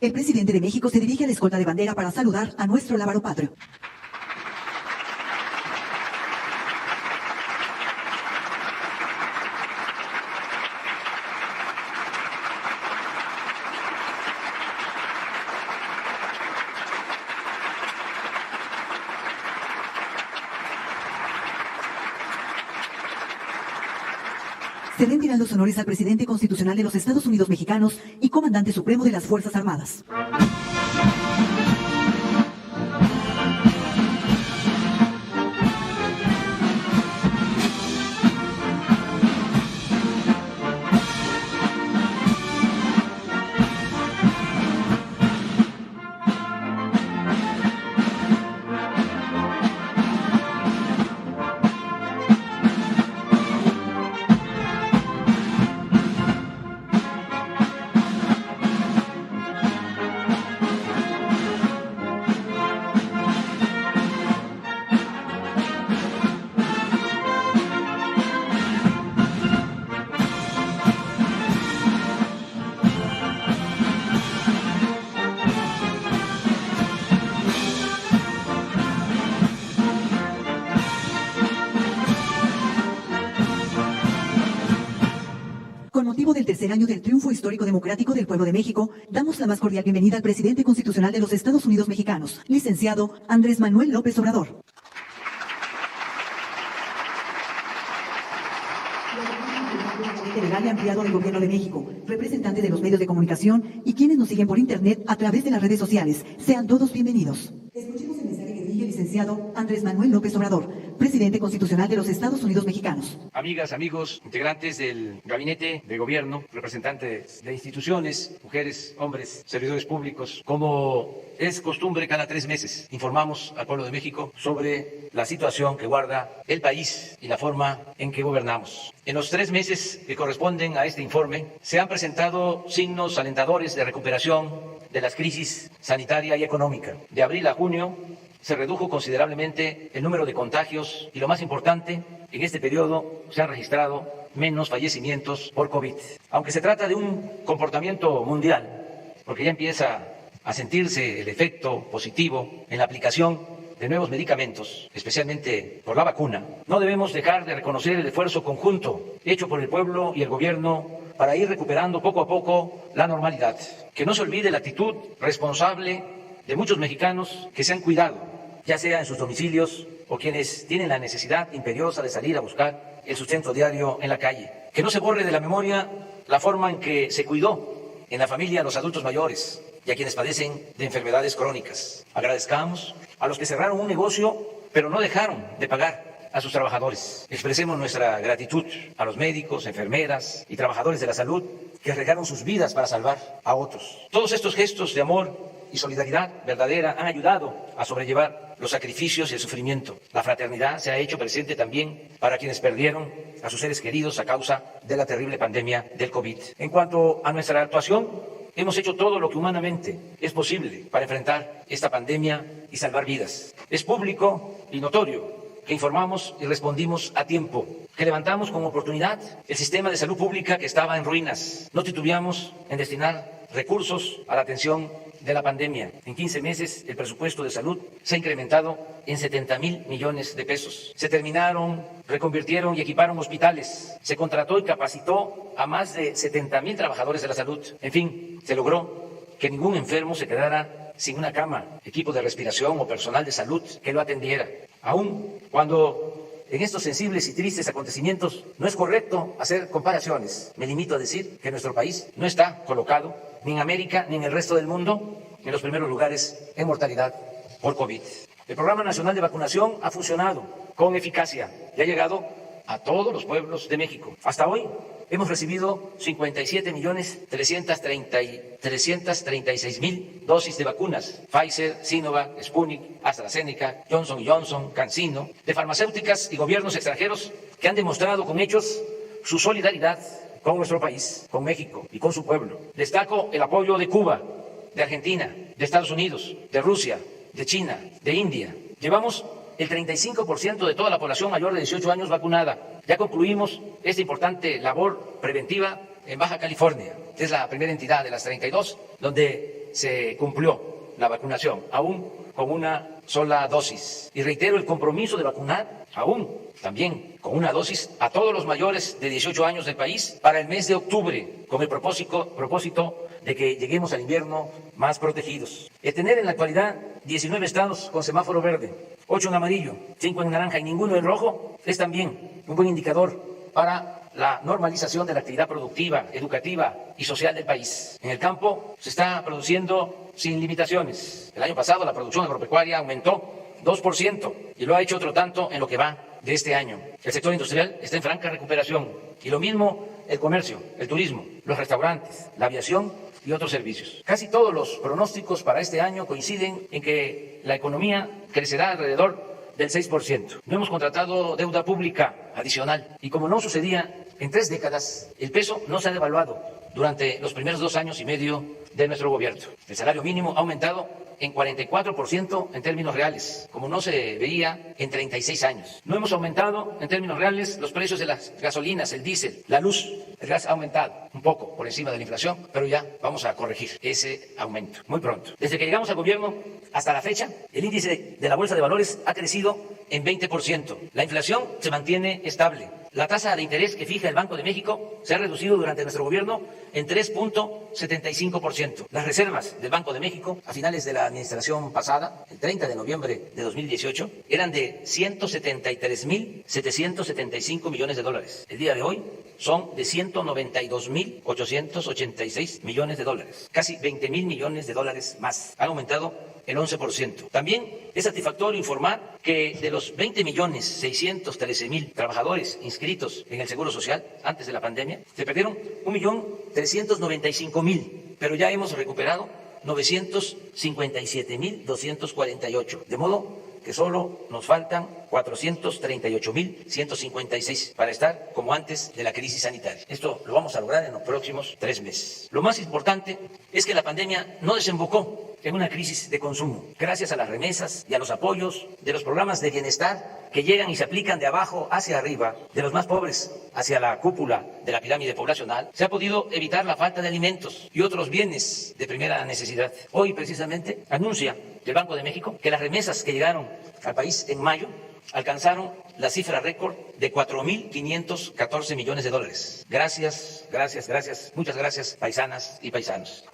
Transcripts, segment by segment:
El presidente de México se dirige a la escolta de bandera para saludar a nuestro lábaro patrio. Se rendirán los honores al presidente constitucional de los Estados Unidos mexicanos y comandante supremo de las Fuerzas Armadas. Con motivo del tercer año del triunfo histórico democrático del pueblo de México, damos la más cordial bienvenida al presidente constitucional de los Estados Unidos mexicanos, licenciado Andrés Manuel López Obrador. Legal y ampliado del Gobierno de México, representante de los medios de comunicación y quienes nos siguen por internet a través de las redes sociales. Sean todos bienvenidos. Escuchemos el mensaje que dirige el licenciado Andrés Manuel López Obrador, presidente constitucional de los Estados Unidos mexicanos. Amigas, amigos, integrantes del gabinete de gobierno, representantes de instituciones, mujeres, hombres, servidores públicos, como es costumbre, cada 3 meses informamos al pueblo de México sobre la situación que guarda el país y la forma en que gobernamos. En los 3 meses que corresponden a este informe, se han presentado signos alentadores de recuperación de las crisis sanitaria y económica. De abril a junio se redujo considerablemente el número de contagios y, lo más importante, en este periodo se han registrado menos fallecimientos por COVID. Aunque se trata de un comportamiento mundial, porque ya empieza a sentirse el efecto positivo en la aplicación de nuevos medicamentos, especialmente por la vacuna, no debemos dejar de reconocer el esfuerzo conjunto hecho por el pueblo y el gobierno para ir recuperando poco a poco la normalidad. Que no se olvide la actitud responsable de muchos mexicanos que se han cuidado, ya sea en sus domicilios o quienes tienen la necesidad imperiosa de salir a buscar el sustento diario en la calle. Que no se borre de la memoria la forma en que se cuidó en la familia a los adultos mayores y a quienes padecen de enfermedades crónicas. Agradezcamos a los que cerraron un negocio, pero no dejaron de pagar a sus trabajadores. Expresemos nuestra gratitud a los médicos, enfermeras y trabajadores de la salud que arriesgaron sus vidas para salvar a otros. Todos estos gestos de amor y solidaridad verdadera han ayudado a sobrellevar los sacrificios y el sufrimiento. La fraternidad se ha hecho presente también para quienes perdieron a sus seres queridos a causa de la terrible pandemia del COVID. En cuanto a nuestra actuación, hemos hecho todo lo que humanamente es posible para enfrentar esta pandemia y salvar vidas. Es público y notorio que informamos y respondimos a tiempo, que levantamos con oportunidad el sistema de salud pública que estaba en ruinas. No titubeamos en destinar recursos a la atención de la pandemia. En 15 meses el presupuesto de salud se ha incrementado en 70,000 millones de pesos. Se terminaron, reconvirtieron y equiparon hospitales. Se contrató y capacitó a más de 70,000 trabajadores de la salud. En fin, se logró que ningún enfermo se quedara sin una cama, equipo de respiración o personal de salud que lo atendiera. Aún cuando en estos sensibles y tristes acontecimientos no es correcto hacer comparaciones, me limito a decir que nuestro país no está colocado ni en América ni en el resto del mundo en los primeros lugares en mortalidad por COVID. El Programa Nacional de Vacunación ha funcionado con eficacia y ha llegado a todos los pueblos de México. Hasta hoy hemos recibido 57,336,000 dosis de vacunas, Pfizer, Sinovac, Sputnik, AstraZeneca, Johnson & Johnson, CanSino, de farmacéuticas y gobiernos extranjeros que han demostrado con hechos su solidaridad con nuestro país, con México y con su pueblo. Destaco el apoyo de Cuba, de Argentina, de Estados Unidos, de Rusia, de China, de India. Llevamos el 35% de toda la población mayor de 18 años vacunada. Ya concluimos esta importante labor preventiva en Baja California, que es la primera entidad de las 32, donde se cumplió la vacunación, aún con una sola dosis. Y reitero el compromiso de vacunar aún también con una dosis a todos los mayores de 18 años del país para el mes de octubre, con el propósito de que lleguemos al invierno más protegidos. El tener en la actualidad 19 estados con semáforo verde, 8 en amarillo, 5 en naranja y ninguno en rojo es también un buen indicador para la normalización de la actividad productiva, educativa y social del país. En el campo se está produciendo sin limitaciones. El año pasado la producción agropecuaria aumentó 2% y lo ha hecho otro tanto en lo que va de este año. El sector industrial está en franca recuperación y lo mismo el comercio, el turismo, los restaurantes, la aviación y otros servicios. Casi todos los pronósticos para este año coinciden en que la economía crecerá alrededor del 6%. No hemos contratado deuda pública adicional y como no sucedía en 3 décadas, el peso no se ha devaluado durante los primeros 2 años y medio de nuestro gobierno. El salario mínimo ha aumentado en 44% en términos reales, como no se veía en 36 años. No hemos aumentado en términos reales los precios de las gasolinas, el diésel, la luz. El gas ha aumentado un poco por encima de la inflación, pero ya vamos a corregir ese aumento muy pronto. Desde que llegamos al gobierno hasta la fecha, el índice de la Bolsa de Valores ha crecido en 20%. La inflación se mantiene estable. La tasa de interés que fija el Banco de México se ha reducido durante nuestro gobierno en 3.75%. Las reservas del Banco de México a finales de la administración pasada, el 30 de noviembre de 2018, eran de 173.775 millones de dólares. El día de hoy son de 192.886 millones de dólares. Casi 20.000 millones de dólares más. Han aumentado el 11%. También es satisfactorio informar que de los 20.613.000 trabajadores inscritos en el Seguro Social antes de la pandemia, se perdieron 1.395.000, pero ya hemos recuperado 957.248, de modo que solo nos faltan 438.156 para estar como antes de la crisis sanitaria. Esto lo vamos a lograr en los próximos 3 meses. Lo más importante es que la pandemia no desembocó en una crisis de consumo. Gracias a las remesas y a los apoyos de los programas de bienestar que llegan y se aplican de abajo hacia arriba, de los más pobres hacia la cúpula de la pirámide poblacional, se ha podido evitar la falta de alimentos y otros bienes de primera necesidad. Hoy, precisamente, anuncia el Banco de México que las remesas que llegaron al país en mayo alcanzaron la cifra récord de 4.514 millones de dólares. Gracias, muchas gracias, paisanas y paisanos.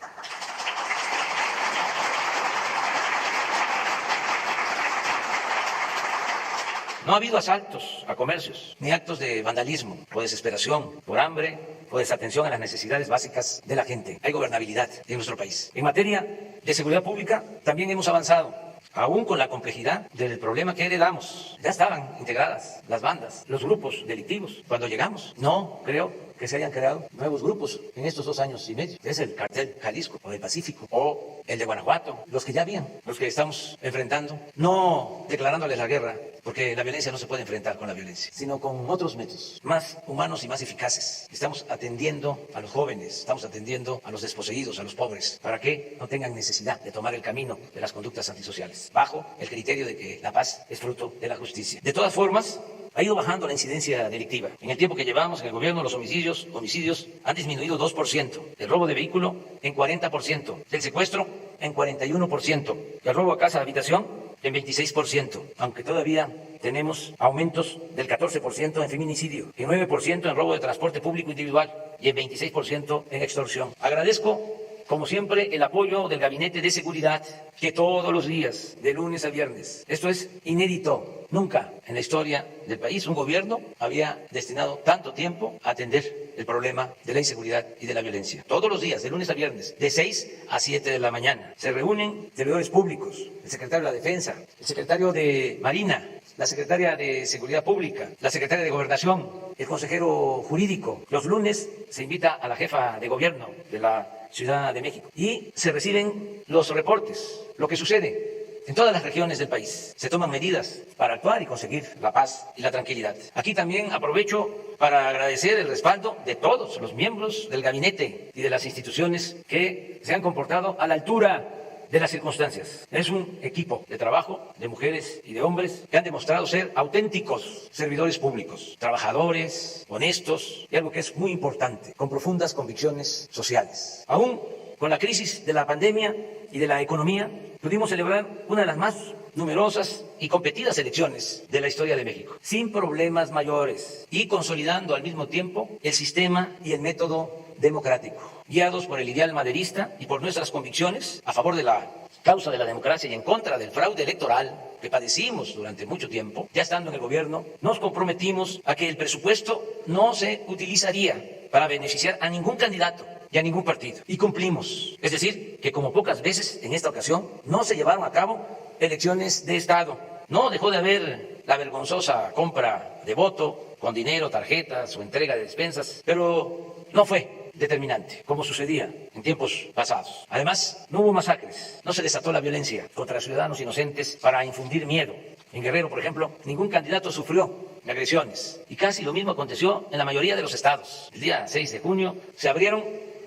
No ha habido asaltos a comercios, ni actos de vandalismo o desesperación por hambre o desatención a las necesidades básicas de la gente. Hay gobernabilidad en nuestro país. En materia de seguridad pública también hemos avanzado, aún con la complejidad del problema que heredamos. Ya estaban integradas las bandas, los grupos delictivos cuando llegamos. No creo que se hayan creado nuevos grupos en estos 2 años y medio. Es el cartel Jalisco o del Pacífico o el de Guanajuato, los que ya habían, los que estamos enfrentando, no declarándoles la guerra, porque la violencia no se puede enfrentar con la violencia, sino con otros métodos más humanos y más eficaces. Estamos atendiendo a los jóvenes, estamos atendiendo a los desposeídos, a los pobres, para que no tengan necesidad de tomar el camino de las conductas antisociales, bajo el criterio de que la paz es fruto de la justicia. De todas formas, ha ido bajando la incidencia delictiva. En el tiempo que llevamos en el gobierno, los homicidios han disminuido 2%, el robo de vehículo en 40%, el secuestro en 41%, el robo a casa de habitación en 26%, aunque todavía tenemos aumentos del 14% en feminicidio, en 9% en robo de transporte público individual y en 26% en extorsión. Agradezco, como siempre, el apoyo del Gabinete de Seguridad, que todos los días, de lunes a viernes, esto es inédito, nunca en la historia del país un gobierno había destinado tanto tiempo a atender el problema de la inseguridad y de la violencia. Todos los días, de lunes a viernes, de 6 a 7 de la mañana, se reúnen servidores públicos, el secretario de la Defensa, el secretario de Marina, la secretaria de Seguridad Pública, la secretaria de Gobernación, el consejero jurídico. Los lunes se invita a la jefa de gobierno de la Ciudad de México y se reciben los reportes, lo que sucede en todas las regiones del país. Se toman medidas para actuar y conseguir la paz y la tranquilidad. Aquí también aprovecho para agradecer el respaldo de todos los miembros del gabinete y de las instituciones que se han comportado a la altura de las circunstancias. Es un equipo de trabajo de mujeres y de hombres que han demostrado ser auténticos servidores públicos, trabajadores, honestos y algo que es muy importante, con profundas convicciones sociales. Aún con la crisis de la pandemia y de la economía, pudimos celebrar una de las más numerosas y competidas elecciones de la historia de México, sin problemas mayores y consolidando al mismo tiempo el sistema y el método democrático, guiados por el ideal maderista y por nuestras convicciones a favor de la causa de la democracia y en contra del fraude electoral que padecimos durante mucho tiempo. Ya estando en el gobierno, nos comprometimos a que el presupuesto no se utilizaría para beneficiar a ningún candidato y a ningún partido. Y cumplimos. Es decir, que como pocas veces en esta ocasión no se llevaron a cabo elecciones de Estado. No dejó de haber la vergonzosa compra de voto con dinero, tarjetas o entrega de despensas, pero no fue determinante, como sucedía en tiempos pasados. Además, no hubo masacres, no se desató la violencia contra ciudadanos inocentes para infundir miedo. En Guerrero, por ejemplo, ningún candidato sufrió agresiones y casi lo mismo aconteció en la mayoría de los estados. El día 6 de junio se abrieron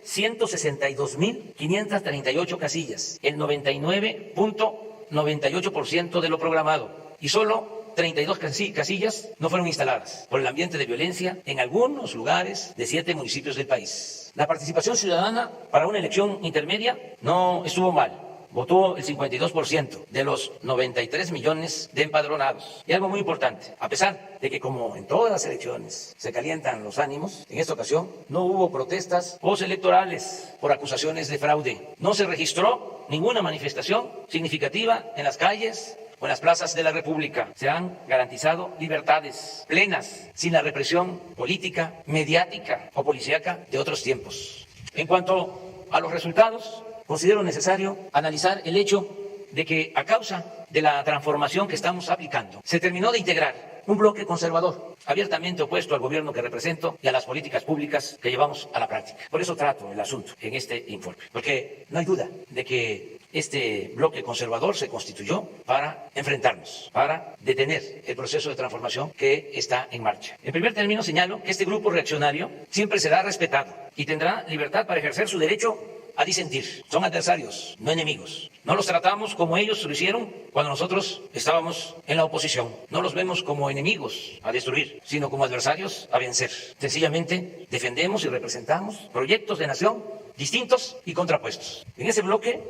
162.538 casillas, el 99.98% de lo programado, y solo 32 casillas no fueron instaladas por el ambiente de violencia en algunos lugares de 7 municipios del país. La participación ciudadana para una elección intermedia no estuvo mal. Votó el 52% de los 93 millones de empadronados. Y algo muy importante, a pesar de que como en todas las elecciones se calientan los ánimos, en esta ocasión no hubo protestas postelectorales por acusaciones de fraude. No se registró ninguna manifestación significativa en las calles o en las plazas de la República. Se han garantizado libertades plenas, sin la represión política, mediática o policíaca de otros tiempos. En cuanto a los resultados, considero necesario analizar el hecho de que a causa de la transformación que estamos aplicando, se terminó de integrar un bloque conservador, abiertamente opuesto al gobierno que represento y a las políticas públicas que llevamos a la práctica. Por eso trato el asunto en este informe, porque no hay duda de que este bloque conservador se constituyó para enfrentarnos, para detener el proceso de transformación que está en marcha. En primer término, señalo que este grupo reaccionario siempre será respetado y tendrá libertad para ejercer su derecho a disentir. Son adversarios, no enemigos. No los tratamos como ellos lo hicieron cuando nosotros estábamos en la oposición. No los vemos como enemigos a destruir, sino como adversarios a vencer. Sencillamente defendemos y representamos proyectos de nación distintos y contrapuestos. En ese bloque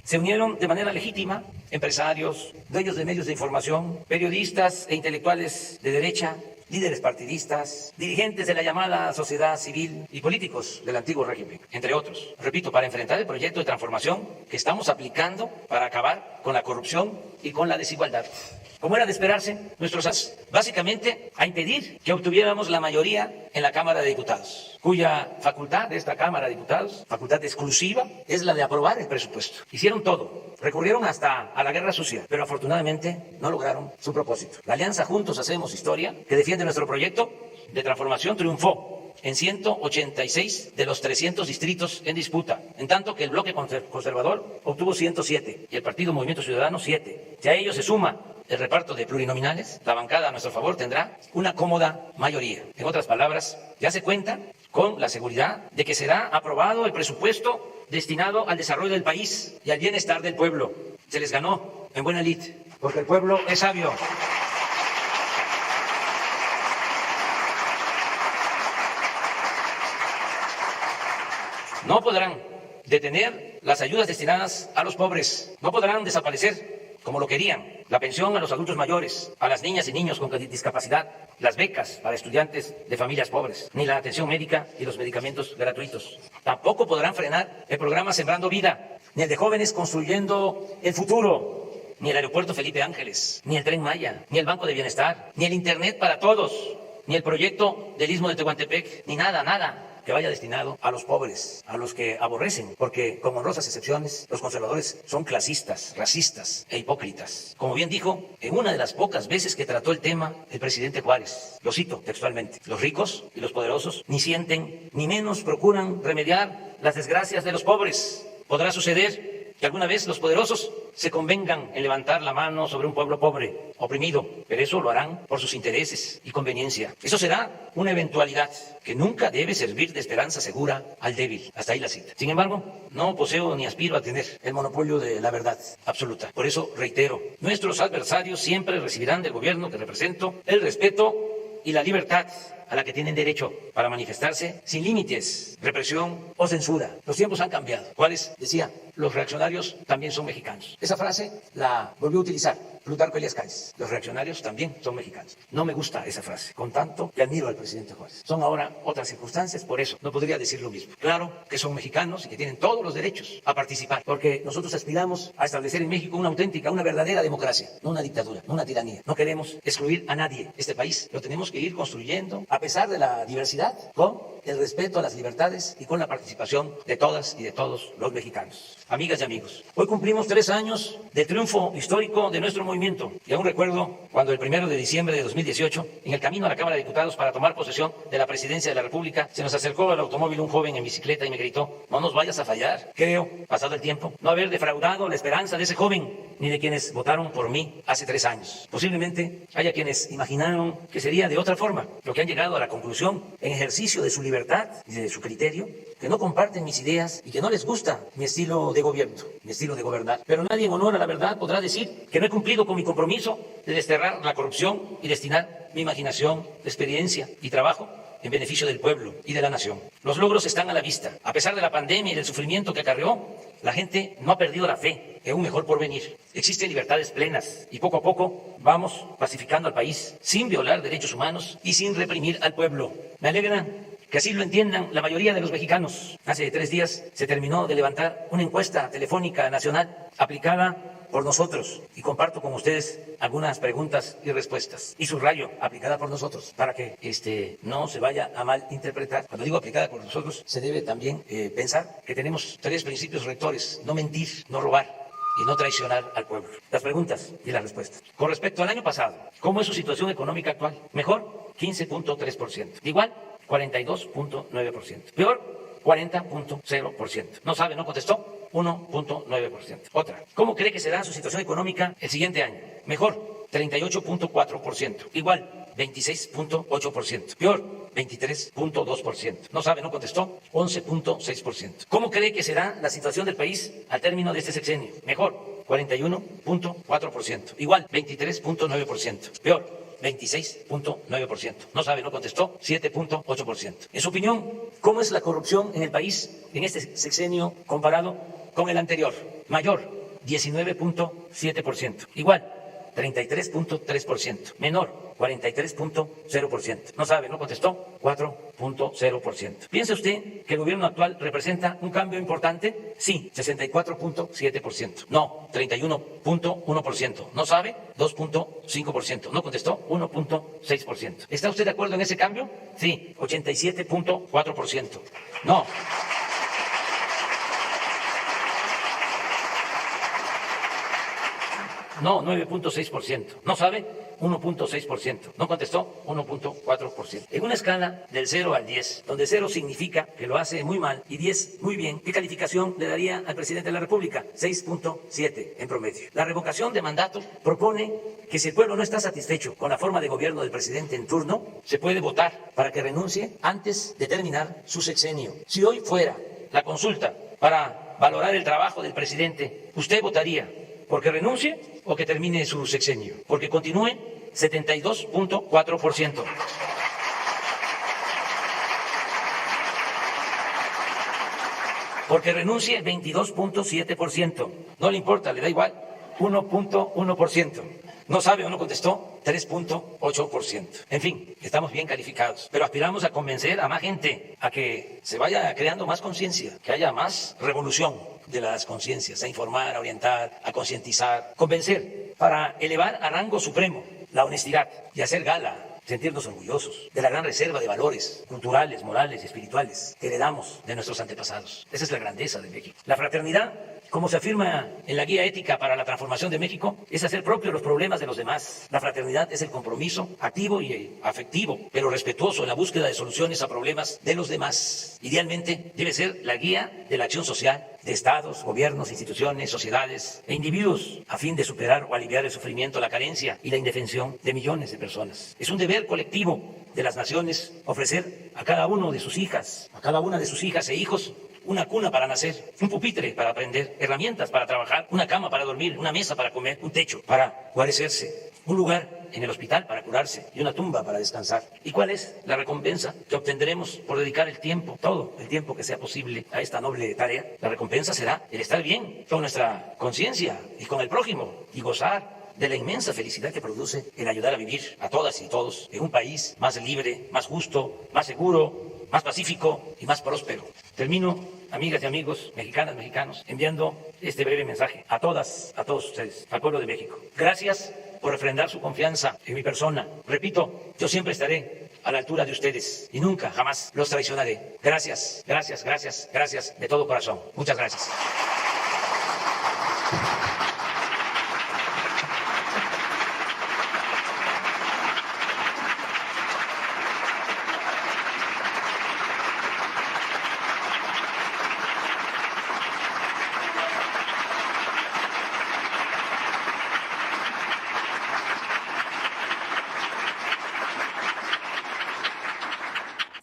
se unieron de manera legítima empresarios, dueños de medios de información, periodistas e intelectuales de derecha, líderes partidistas, dirigentes de la llamada sociedad civil y políticos del antiguo régimen, entre otros. Repito, para enfrentar el proyecto de transformación que estamos aplicando para acabar con la corrupción y con la desigualdad. Como era de esperarse, nuestros básicamente a impedir que obtuviéramos la mayoría en la Cámara de Diputados, cuya facultad de esta Cámara de Diputados, facultad exclusiva, es la de aprobar el presupuesto. Hicieron todo, recurrieron hasta a la guerra sucia, pero afortunadamente no lograron su propósito. La alianza Juntos Hacemos Historia, que defiende nuestro proyecto de transformación, triunfó en 186 de los 300 distritos en disputa, en tanto que el bloque conservador obtuvo 107 y el Partido Movimiento Ciudadano 7. Si a ello se suma el reparto de plurinominales, la bancada a nuestro favor tendrá una cómoda mayoría. En otras palabras, ya se cuenta con la seguridad de que será aprobado el presupuesto destinado al desarrollo del país y al bienestar del pueblo. Se les ganó en buena lid, porque el pueblo es sabio. No podrán detener las ayudas destinadas a los pobres, no podrán desaparecer, como lo querían, la pensión a los adultos mayores, a las niñas y niños con discapacidad, las becas para estudiantes de familias pobres, ni la atención médica y los medicamentos gratuitos. Tampoco podrán frenar el programa Sembrando Vida, ni el de Jóvenes Construyendo el Futuro, ni el aeropuerto Felipe Ángeles, ni el Tren Maya, ni el Banco de Bienestar, ni el Internet para Todos, ni el proyecto del Istmo de Tehuantepec, ni nada que vaya destinado a los pobres, a los que aborrecen, porque con honrosas excepciones, los conservadores son clasistas, racistas e hipócritas. Como bien dijo, en una de las pocas veces que trató el tema el presidente Juárez, lo cito textualmente: los ricos y los poderosos ni sienten ni menos procuran remediar las desgracias de los pobres. Podrá suceder que alguna vez los poderosos se convengan en levantar la mano sobre un pueblo pobre, oprimido, pero eso lo harán por sus intereses y conveniencia. Eso será una eventualidad que nunca debe servir de esperanza segura al débil. Hasta ahí la cita. Sin embargo, no poseo ni aspiro a tener el monopolio de la verdad absoluta. Por eso reitero, nuestros adversarios siempre recibirán del gobierno que represento el respeto y la libertad a la que tienen derecho para manifestarse sin límites, represión o censura. Los tiempos han cambiado. Juárez decía, los reaccionarios también son mexicanos. Esa frase la volvió a utilizar Plutarco Elías Calles. Los reaccionarios también son mexicanos. No me gusta esa frase, con tanto que admiro al presidente Juárez. Son ahora otras circunstancias, por eso no podría decir lo mismo. Claro que son mexicanos y que tienen todos los derechos a participar, porque nosotros aspiramos a establecer en México una auténtica, una verdadera democracia, no una dictadura, no una tiranía. No queremos excluir a nadie. Este país lo tenemos que ir construyendo a pesar de la diversidad, con el respeto a las libertades y con la participación de todas y de todos los mexicanos. Amigas y amigos, hoy cumplimos 3 años del triunfo histórico de nuestro movimiento. Y aún recuerdo cuando el 1 de diciembre de 2018, en el camino a la Cámara de Diputados para tomar posesión de la presidencia de la República, se nos acercó al automóvil un joven en bicicleta y me gritó, no nos vayas a fallar. Creo, pasado el tiempo, no haber defraudado la esperanza de ese joven ni de quienes votaron por mí hace 3 años. Posiblemente haya quienes imaginaron que sería de otra forma, lo que han llegado a la conclusión, en ejercicio de su libertad y de su criterio, que no comparten mis ideas y que no les gusta mi estilo de gobierno, mi estilo de gobernar. Pero nadie en honor a la verdad podrá decir que no he cumplido con mi compromiso de desterrar la corrupción y destinar mi imaginación, experiencia y trabajo en beneficio del pueblo y de la nación. Los logros están a la vista. A pesar de la pandemia y del sufrimiento que acarreó, la gente no ha perdido la fe en un mejor porvenir. Existen libertades plenas y poco a poco vamos pacificando al país sin violar derechos humanos y sin reprimir al pueblo. Me alegra que así lo entiendan la mayoría de los mexicanos. Hace 3 días se terminó de levantar una encuesta telefónica nacional aplicada por nosotros y comparto con ustedes algunas preguntas y respuestas. Y subrayo, aplicada por nosotros, para que no se vaya a malinterpretar. Cuando digo aplicada por nosotros, se debe también pensar que tenemos 3 principios rectores: no mentir, no robar y no traicionar al pueblo. Las preguntas y las respuestas. Con respecto al año pasado, ¿cómo es su situación económica actual? Mejor, 15.3%. Igual, 42.9%. Peor, 40.0%. No sabe, no contestó. 1.9%. Otra, ¿cómo cree que será su situación económica el siguiente año? Mejor, 38.4%. Igual, 26.8%. Peor, 23.2%. No sabe, no contestó. 11.6%. ¿Cómo cree que será la situación del país al término de este sexenio? Mejor, 41.4%. Igual, 23.9%. Peor, 26.9%. No sabe, no contestó. 7.8%. En su opinión, ¿cómo es la corrupción en el país en este sexenio comparado con el anterior? Mayor, 19.7%. Igual, 33.3%. Menor, 43.0%. No sabe, no contestó. 4.0%. ¿Piensa usted que el gobierno actual representa un cambio importante? Sí, 64.7%. No, 31.1%. No sabe, 2.5%. No contestó, 1.6%. ¿Está usted de acuerdo en ese cambio? Sí, 87.4%. No. No, 9.6%. ¿No sabe? 1.6%. ¿No contestó? 1.4%. En una escala del 0 al 10, donde 0 significa que lo hace muy mal y 10 muy bien, ¿qué calificación le daría al presidente de la República? 6.7 en promedio. La revocación de mandato propone que si el pueblo no está satisfecho con la forma de gobierno del presidente en turno, se puede votar para que renuncie antes de terminar su sexenio. Si hoy fuera la consulta para valorar el trabajo del presidente, ¿usted votaría porque renuncie o que termine su sexenio? Porque continúe, 72.4%. Porque renuncie, 22.7%. No le importa, le da igual, 1.1%. No sabe o no contestó, 3.8%. En fin, estamos bien calificados, pero aspiramos a convencer a más gente, a que se vaya creando más conciencia, que haya más revolución de las conciencias, a informar, a orientar, a concientizar, convencer para elevar a rango supremo la honestidad y hacer gala, sentirnos orgullosos de la gran reserva de valores culturales, morales y espirituales que heredamos de nuestros antepasados. Esa es la grandeza de México. La fraternidad, como se afirma en la Guía Ética para la Transformación de México, es hacer propios los problemas de los demás. La fraternidad es el compromiso activo y afectivo, pero respetuoso en la búsqueda de soluciones a problemas de los demás. Idealmente, debe ser la guía de la acción social de estados, gobiernos, instituciones, sociedades e individuos a fin de superar o aliviar el sufrimiento, la carencia y la indefensión de millones de personas. Es un deber colectivo de las naciones ofrecer a cada uno de sus hijas, a cada una de sus hijas e hijos, una cuna para nacer, un pupitre para aprender, herramientas para trabajar, una cama para dormir, una mesa para comer, un techo para guarecerse, un lugar en el hospital para curarse y una tumba para descansar. ¿Y cuál es la recompensa que obtendremos por dedicar el tiempo, todo el tiempo que sea posible a esta noble tarea? La recompensa será el estar bien con nuestra conciencia y con el prójimo y gozar de la inmensa felicidad que produce el ayudar a vivir a todas y todos en un país más libre, más justo, más seguro, más pacífico y más próspero. Termino, amigas y amigos, mexicanas, mexicanos, enviando este breve mensaje a todas, a todos ustedes, al pueblo de México. Gracias por refrendar su confianza en mi persona. Repito, yo siempre estaré a la altura de ustedes y nunca, jamás los traicionaré. Gracias, gracias, gracias, gracias de todo corazón. Muchas gracias.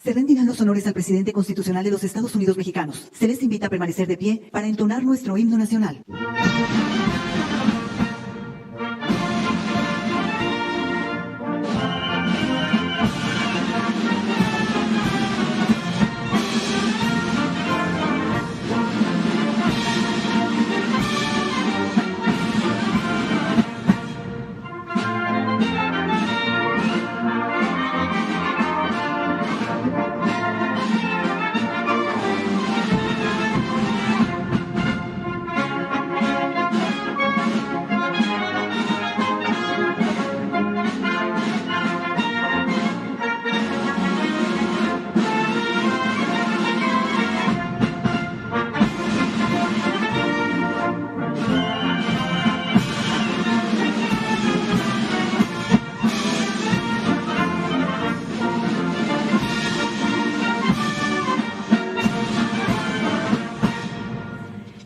Se rendirán los honores al presidente constitucional de los Estados Unidos mexicanos. Se les invita a permanecer de pie para entonar nuestro himno nacional.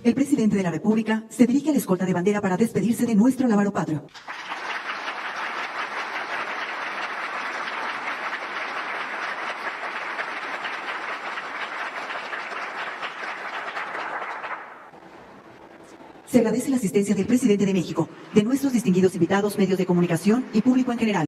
El presidente de la República se dirige a la escolta de bandera para despedirse de nuestro lábaro patrio. Se agradece la asistencia del presidente de México, de nuestros distinguidos invitados, medios de comunicación y público en general.